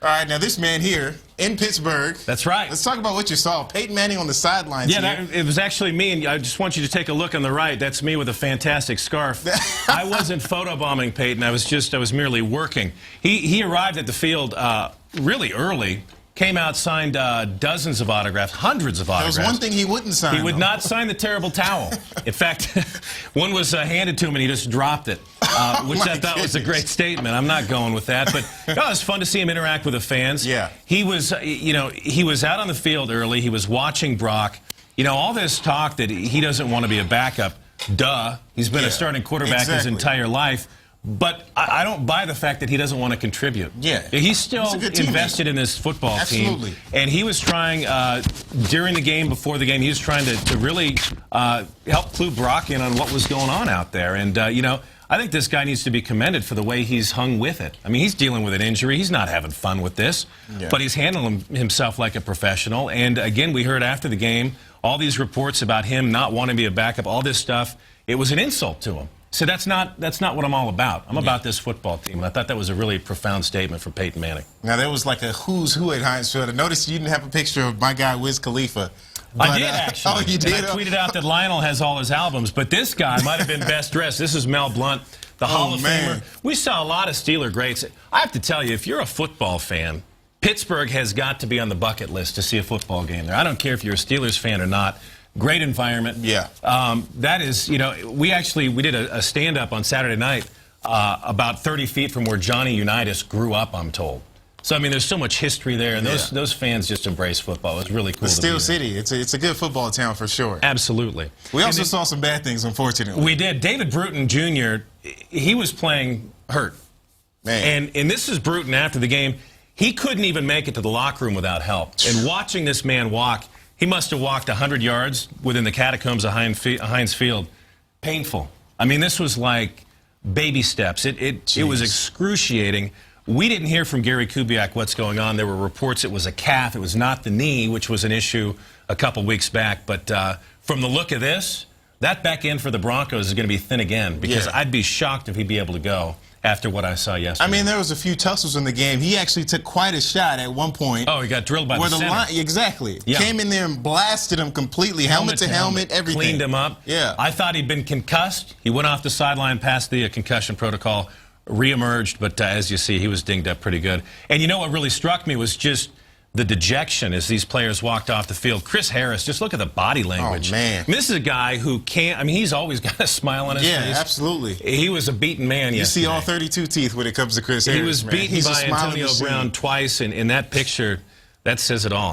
All right, now this man here in Pittsburgh. That's right. Let's talk about what you saw. Peyton Manning on the sidelines. Yeah, it was actually me, and I just want you to take a look on the right. That's me with a fantastic scarf. I wasn't photobombing Peyton. I was merely working. He arrived at the field really early. Came out, signed dozens of autographs, hundreds of autographs. There was one thing he wouldn't sign. He would not sign the terrible towel. In fact, one was handed to him and he just dropped it, which I thought was a great statement. I'm not going with that, but it was fun to see him interact with the fans. Yeah. He was, he was out on the field early. He was watching Brock. All this talk that he doesn't want to be a backup. Duh. He's been a starting quarterback his entire life. But I don't buy the fact that he doesn't want to contribute. Yeah. He's still invested in this football team. And he was trying, during the game, before the game, he was trying to really help clue Brock in on what was going on out there. And, I think this guy needs to be commended for the way he's hung with it. I mean, he's dealing with an injury. He's not having fun with this. Yeah. But he's handling himself like a professional. And, again, we heard after the game all these reports about him not wanting to be a backup, all this stuff. It was an insult to him. So that's not what I'm all about. I'm about this football team. I thought that was a really profound statement from Peyton Manning. Now, there was like a who's who at Heinz Field. I noticed you didn't have a picture of my guy, Wiz Khalifa. But, I did, actually. Oh, you did? And I tweeted out that Lionel has all his albums, but this guy might have been best dressed. This is Mel Blount, the Hall of Famer. We saw a lot of Steeler greats. I have to tell you, if you're a football fan, Pittsburgh has got to be on the bucket list to see a football game there. I don't care if you're a Steelers fan or not. Great environment. Yeah. That is, we did a stand-up on Saturday night about 30 feet from where Johnny Unitas grew up, I'm told. So, I mean, there's so much history there, and those fans just embrace football. It's really cool. The Steel City, it's a good football town for sure. Absolutely. We also saw some bad things, unfortunately. We did. David Bruton Jr., he was playing hurt. Man. And this is Bruton after the game. He couldn't even make it to the locker room without help. And watching this man walk, he must have walked 100 yards within the catacombs of Heinz Field. Painful. I mean, this was like baby steps. It was excruciating. We didn't hear from Gary Kubiak what's going on. There were reports it was a calf. It was not the knee, which was an issue a couple weeks back. But from the look of this, that back end for the Broncos is going to be thin again, because I'd be shocked if he'd be able to go after what I saw yesterday. I mean, there was a few tussles in the game. He actually took quite a shot at one point. Oh, he got drilled by the center. Exactly. Yeah. Came in there and blasted him completely, helmet to helmet, everything. Cleaned him up. Yeah. I thought he'd been concussed. He went off the sideline, passed the concussion protocol, reemerged, but as you see, he was dinged up pretty good. And you know what really struck me was just the dejection as these players walked off the field. Chris Harris, just look at the body language. Oh, man. I mean, this is a guy who can't, I mean, he's always got a smile on his face. Yeah, absolutely. He was a beaten man yesterday. You see all 32 teeth when it comes to Chris Harris. He was beaten by Antonio Brown twice, and in that picture, that says it all.